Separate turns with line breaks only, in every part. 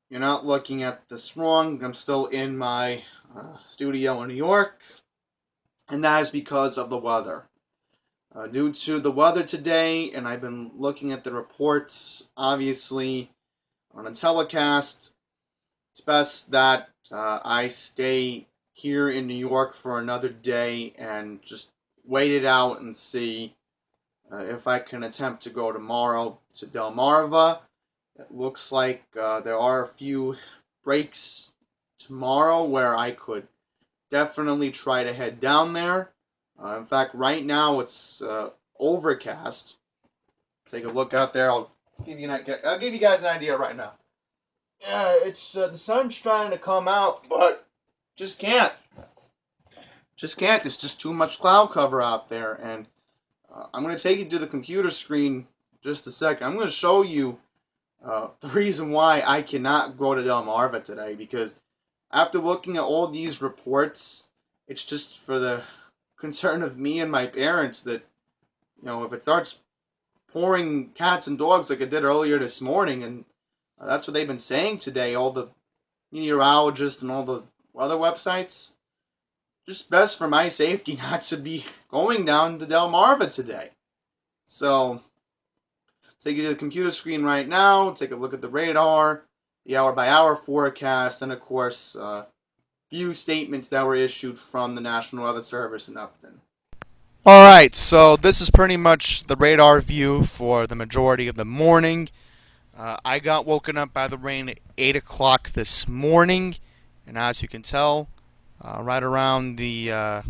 you're not looking at this wrong. I'm still in my studio in New York, and that is because of the weather. Due to the weather today, and I've been looking at the reports, obviously, on a telecast, it's best that I stay here in New York for another day and just wait it out and see if I can attempt to go tomorrow to Delmarva. It looks like there are a few breaks tomorrow where I could definitely try to head down there. In fact, right now it's overcast. Take a look out there. I'll give you guys an idea right now. Yeah, it's the sun's trying to come out, but just can't. Just can't. There's just too much cloud cover out there, and I'm going to take you to the computer screen just a second. I'm going to show you the reason why I cannot go to Delmarva today, because after looking at all these reports, it's just for the concern of me and my parents that, if it starts pouring cats and dogs like it did earlier this morning, and that's what they've been saying today, all the meteorologists and all the weather websites, just best for my safety not to be going down to Delmarva today. So, take you to the computer screen right now, take a look at the radar, the hour-by-hour forecast, and of course, few statements that were issued from the National Weather Service in Upton. Alright, so this is pretty much the radar view for the majority of the morning. I got woken up by the rain at 8 o'clock this morning, and as you can tell, right around the, I'd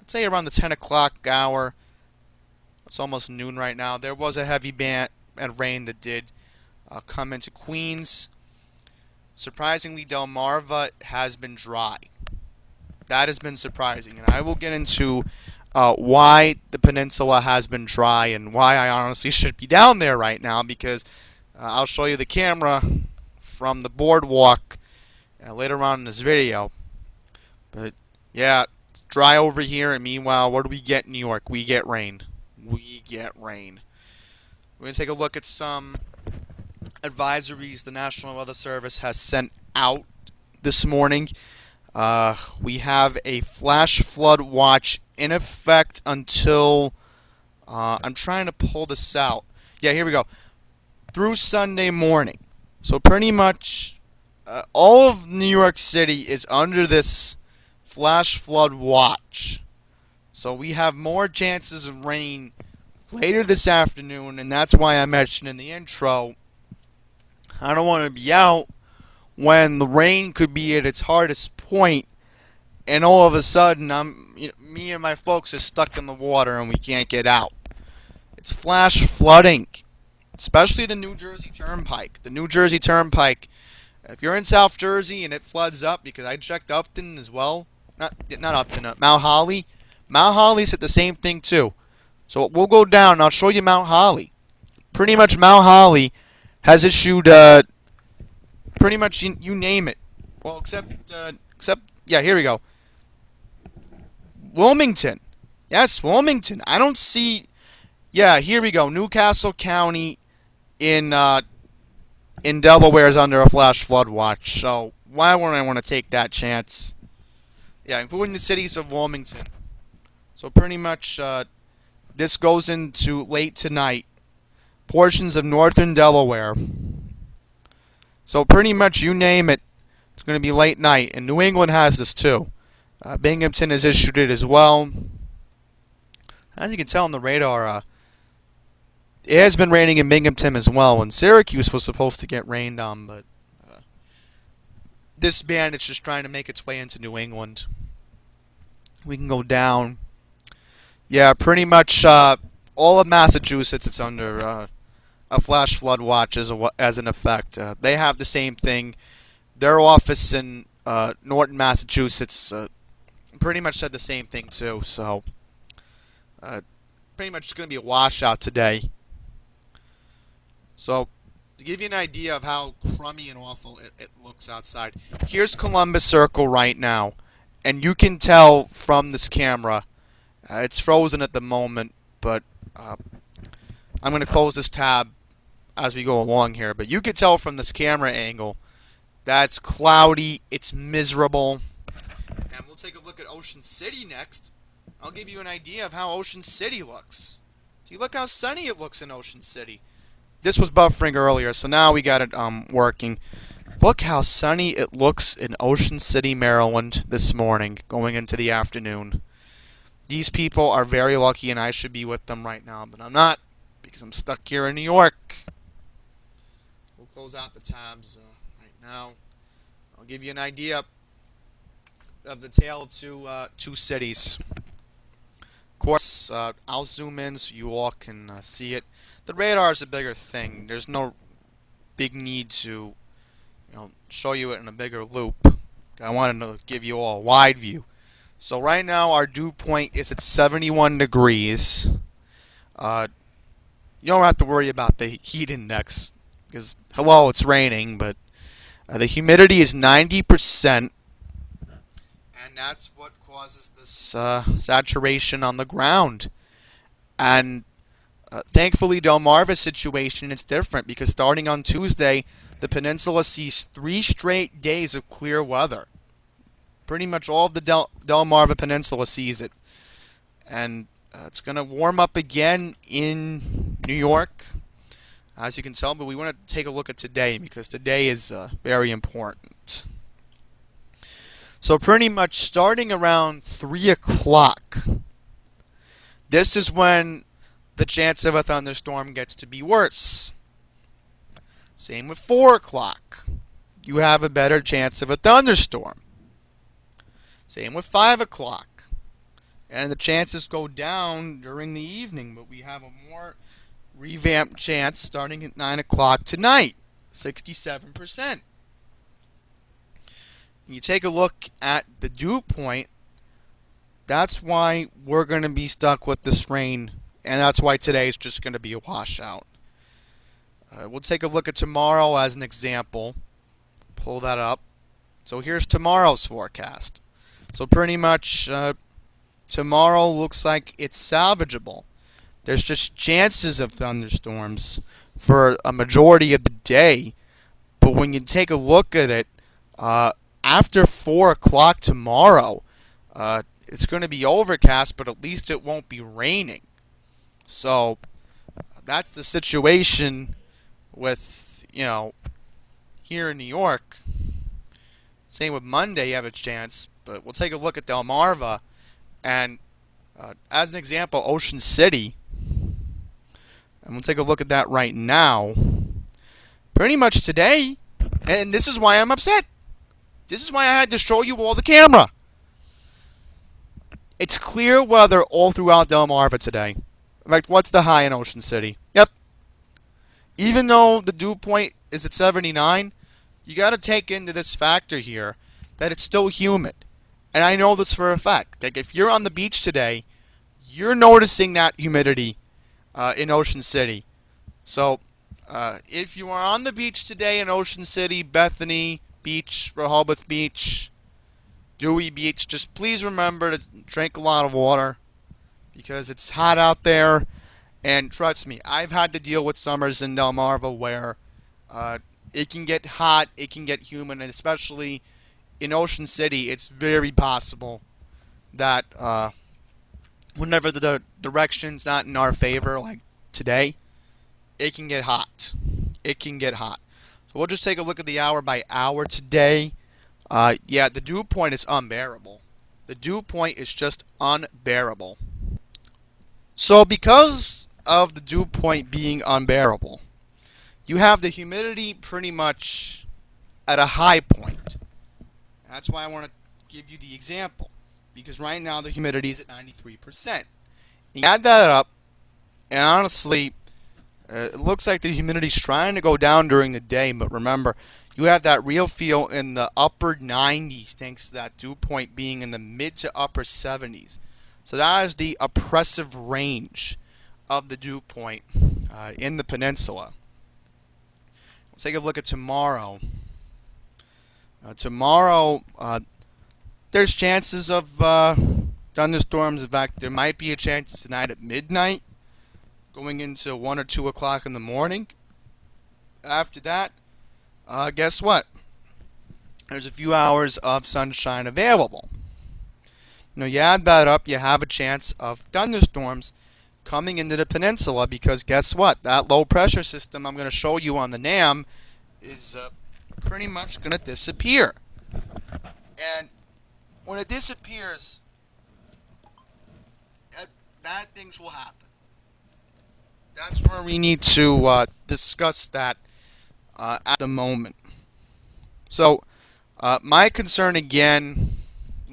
say around the 10 o'clock hour, it's almost noon right now, there was a heavy band and rain that did come into Queens. Surprisingly, Delmarva has been dry. That has been surprising, and I will get into why the peninsula has been dry and why I honestly should be down there right now, because I'll show you the camera from the boardwalk later on in this video. But yeah, it's dry over here, and meanwhile, what do we get in New York? We get rain. We get rain. We're going to take a look at some advisories the National Weather Service has sent out this morning. We have a flash flood watch in effect until, I'm trying to pull this out. Yeah, here we go. Through Sunday morning. So pretty much all of New York City is under this flash flood watch. So we have more chances of rain later this afternoon, and that's why I mentioned in the intro, I don't want to be out when the rain could be at its hardest point, and all of a sudden, me and my folks are stuck in the water and we can't get out. It's flash flooding, especially the New Jersey Turnpike. The New Jersey Turnpike, if you're in South Jersey and it floods up, because I checked Upton as well, not Upton, Mount Holly. Mount Holly's at the same thing too. So we'll go down and I'll show you Mount Holly. Pretty much Mount Holly has issued pretty much you name it. Well, except yeah, here we go. Wilmington. Yes, Wilmington. I don't see. Yeah, here we go. Newcastle County in Delaware is under a flash flood watch. So why wouldn't I want to take that chance? Yeah, including the cities of Wilmington. So pretty much this goes into late tonight. Portions of northern Delaware. So pretty much you name it, it's going to be late night. And New England has this too. Binghamton has issued it as well. As you can tell on the radar, it has been raining in Binghamton as well. And Syracuse was supposed to get rained on, but this band is just trying to make its way into New England. We can go down. Yeah, pretty much all of Massachusetts is under a flash flood watch as an effect. They have the same thing. Their office in Norton, Massachusetts, pretty much said the same thing too. So, pretty much it's going to be a washout today. So, to give you an idea of how crummy and awful it looks outside, here's Columbus Circle right now, and you can tell from this camera, it's frozen at the moment, but I'm going to close this tab as we go along here. But you can tell from this camera angle, That's cloudy. It's miserable. And we'll take a look at Ocean City next. I'll give you an idea of how Ocean City looks. See, look how sunny it looks in Ocean City. This was buffering earlier, so now we got it working. Look how sunny it looks in Ocean City, Maryland this morning, going into the afternoon. These people are very lucky, and I should be with them right now, but I'm not, because I'm stuck here in New York. We'll close out the tabs right now. I'll give you an idea of the tale of two cities. Of course, I'll zoom in so you all can see it. The radar is a bigger thing. There's no big need to, show you it in a bigger loop. I wanted to give you all a wide view. So right now our dew point is at 71 degrees. You don't have to worry about the heat index because, hello, it's raining, but the humidity is 90%, and that's what causes this saturation on the ground. And thankfully, Delmarva's situation is different because starting on Tuesday, the peninsula sees 3 straight days of clear weather. Pretty much all of the Delmarva Peninsula sees it. And it's going to warm up again in New York, as you can tell, but we want to take a look at today because today is very important. So pretty much starting around 3 o'clock, this is when the chance of a thunderstorm gets to be worse. Same with 4 o'clock. You have a better chance of a thunderstorm. Same with 5 o'clock. And the chances go down during the evening, but we have a more revamped chance starting at 9 o'clock tonight, 67%. You take a look at the dew point, that's why we're going to be stuck with this rain, and that's why today is just going to be a washout. We'll take a look at tomorrow as an example. Pull that up. So here's tomorrow's forecast. So pretty much tomorrow looks like it's salvageable. There's just chances of thunderstorms for a majority of the day. But when you take a look at it, after 4 o'clock tomorrow, it's going to be overcast, but at least it won't be raining. So that's the situation with, here in New York. Same with Monday, you have a chance. But we'll take a look at Delmarva, and as an example, Ocean City, and we'll take a look at that right now. Pretty much today, and this is why I'm upset. This is why I had to show you all the camera. It's clear weather all throughout Delmarva today. In fact, what's the high in Ocean City? Yep. Even though the dew point is at 79, you got to take into this factor here that it's still humid. And I know this for a fact. Like if you're on the beach today, you're noticing that humidity in Ocean City. So if you are on the beach today in Ocean City, Bethany Beach, Rehoboth Beach, Dewey Beach, just please remember to drink a lot of water because it's hot out there. And trust me, I've had to deal with summers in Delmarva where it can get hot, it can get humid, and especially in Ocean City, it's very possible that whenever the direction's not in our favor, like today, it can get hot. It can get hot. So we'll just take a look at the hour by hour today. Yeah, the dew point is unbearable. The dew point is just unbearable. So because of the dew point being unbearable, you have the humidity pretty much at a high point. That's why I want to give you the example, because right now the humidity is at 93%. You add that up, and honestly, it looks like the humidity is trying to go down during the day, but remember, you have that real feel in the upper 90s thanks to that dew point being in the mid to upper 70s. So that is the oppressive range of the dew point in the peninsula. We'll take a look at tomorrow. Tomorrow, there's chances of thunderstorms. In fact, there might be a chance tonight at midnight, going into 1 or 2 o'clock in the morning. After that, guess what? there's a few hours of sunshine available. Now, you add that up, you have a chance of thunderstorms coming into the peninsula because guess what? That low pressure system I'm going to show you on the NAM is pretty much going to disappear. And when it disappears, bad things will happen. That's where we need to discuss that at the moment. So, my concern again,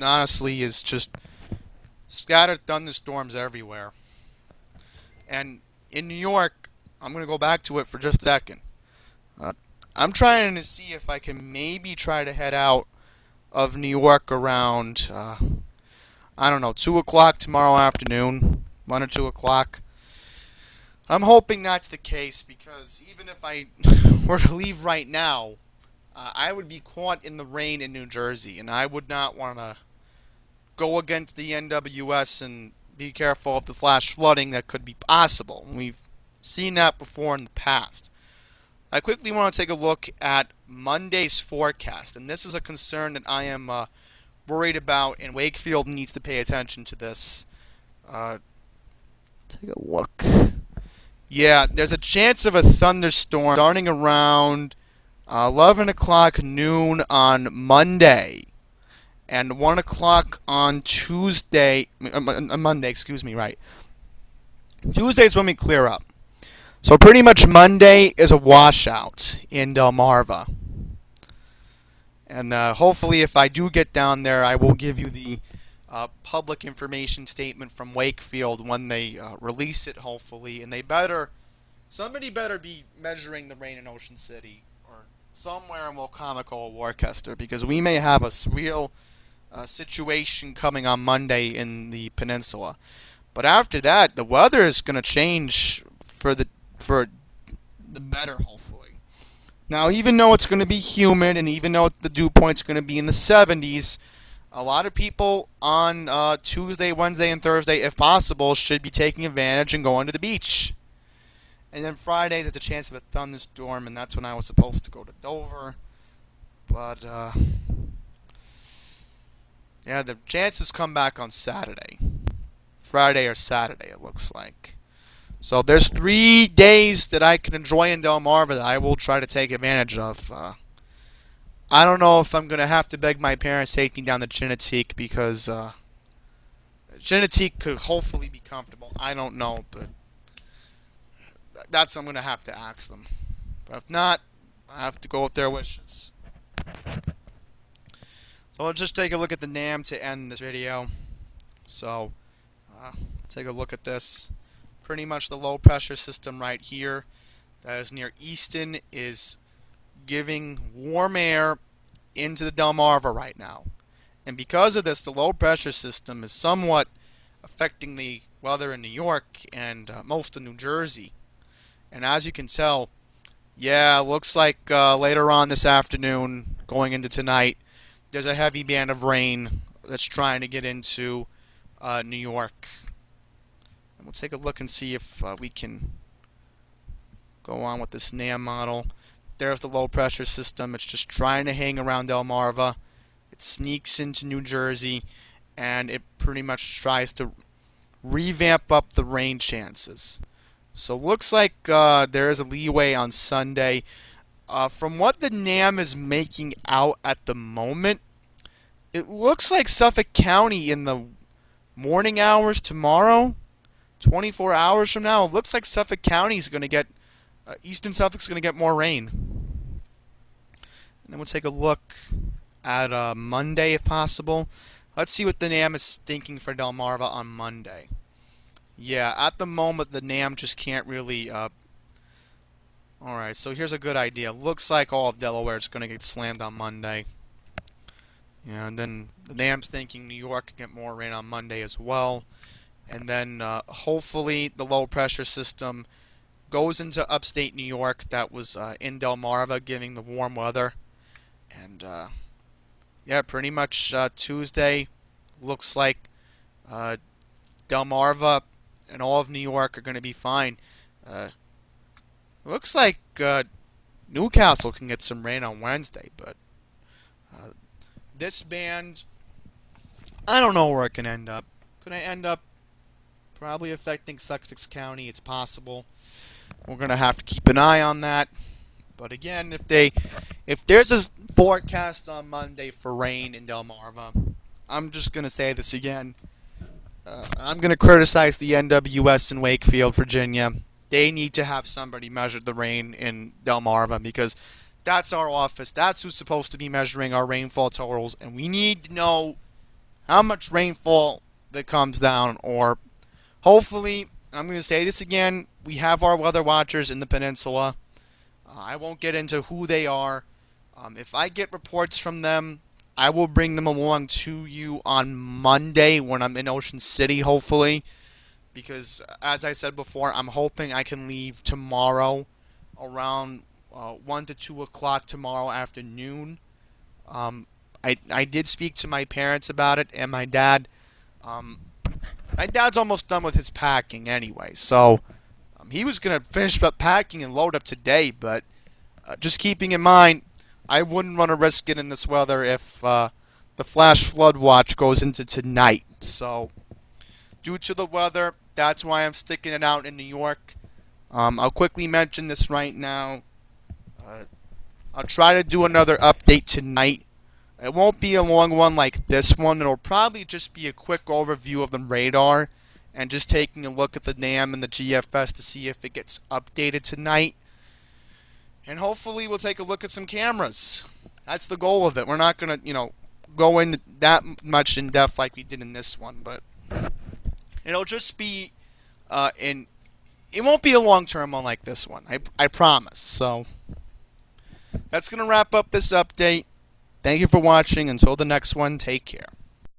honestly, is just scattered thunderstorms everywhere. And in New York, I'm going to go back to it for just a second. I'm trying to see if I can maybe try to head out of New York around, 2 o'clock tomorrow afternoon, 1 or 2 o'clock. I'm hoping that's the case because even if I were to leave right now, I would be caught in the rain in New Jersey, and I would not want to go against the NWS and be careful of the flash flooding that could be possible. We've seen that before in the past. I quickly want to take a look at Monday's forecast, and this is a concern that I am worried about, and Wakefield needs to pay attention to this. Take a look. Yeah, there's a chance of a thunderstorm starting around 11 o'clock noon on Monday and 1 o'clock on Tuesday, Monday, right. Tuesday's when we clear up. So pretty much Monday is a washout in Delmarva. And hopefully if I do get down there, I will give you the public information statement from Wakefield when they release it, hopefully. And somebody better be measuring the rain in Ocean City or somewhere in Wacomico or Worcester, because we may have a real situation coming on Monday in the peninsula. But after that, the weather is going to change for the better, hopefully. Now, even though it's going to be humid and even though the dew point's going to be in the 70s, a lot of people on Tuesday, Wednesday, and Thursday, if possible, should be taking advantage and going to the beach. And then Friday, there's a chance of a thunderstorm, and that's when I was supposed to go to Dover. But, yeah, the chances come back on Saturday. Friday or Saturday, it looks like. So there's 3 days that I can enjoy in Delmarva that I will try to take advantage of. I don't know if I'm going to have to beg my parents to take me down to Chinnatique because Chinnatique could hopefully be comfortable. I don't know, but that's what I'm going to have to ask them. But if not, I have to go with their wishes. So let's just take a look at the NAM to end this video. So, take a look at this. Pretty much the low pressure system right here that is near Easton is giving warm air into the Delmarva right now. And because of this, the low pressure system is somewhat affecting the weather in New York and most of New Jersey. And as you can tell, yeah, it looks like later on this afternoon, going into tonight, there's a heavy band of rain that's trying to get into New York. And we'll take a look and see if we can go on with this NAM model. There's the low pressure system. It's just trying to hang around Delmarva. It sneaks into New Jersey, and it pretty much tries to revamp up the rain chances. So looks like there is a leeway on Sunday. From what the NAM is making out at the moment, it looks like Suffolk County in the morning hours tomorrow, 24 hours from now, it looks like Suffolk County is going to get, Eastern Suffolk's going to get more rain. And then we'll take a look at Monday if possible. Let's see what the NAM is thinking for Delmarva on Monday. Yeah, at the moment the NAM just can't really... Alright, so here's a good idea. Looks like all of Delaware is going to get slammed on Monday. Yeah, and then the NAM's thinking New York can get more rain on Monday as well. And then hopefully the low pressure system goes into upstate New York that was in Delmarva, giving the warm weather. And yeah, pretty much Tuesday looks like Delmarva and all of New York are going to be fine. Looks like Newcastle can get some rain on Wednesday, but this band, I don't know where it can end up. Could I end up probably affecting Sussex County? It's possible. We're gonna have to keep an eye on that. But again, if there's a forecast on Monday for rain in Delmarva, I'm just gonna say this again. I'm gonna criticize the NWS in Wakefield, Virginia. They need to have somebody measure the rain in Delmarva because that's our office. That's who's supposed to be measuring our rainfall totals, and we need to know how much rainfall that comes down. Or hopefully, I'm going to say this again, we have our weather watchers in the peninsula. I won't get into who they are. If I get reports from them, I will bring them along to you on Monday when I'm in Ocean City, hopefully. Because, as I said before, I'm hoping I can leave tomorrow around 1 to 2 o'clock tomorrow afternoon. I did speak to my parents about it, and my dad. My dad's almost done with his packing anyway, so he was going to finish up packing and load up today, but just keeping in mind, I wouldn't run a risk in this weather if the flash flood watch goes into tonight. So, due to the weather, that's why I'm sticking it out in New York. I'll quickly mention this right now. I'll try to do another update tonight. It won't be a long one like this one. It'll probably just be a quick overview of the radar and just taking a look at the NAM and the GFS to see if it gets updated tonight. And hopefully we'll take a look at some cameras. That's the goal of it. We're not going to, go in that much in depth like we did in this one, but it'll just be it won't be a long-term one like this one. I promise. So that's going to wrap up this update. Thank you for watching. Until the next one, take care.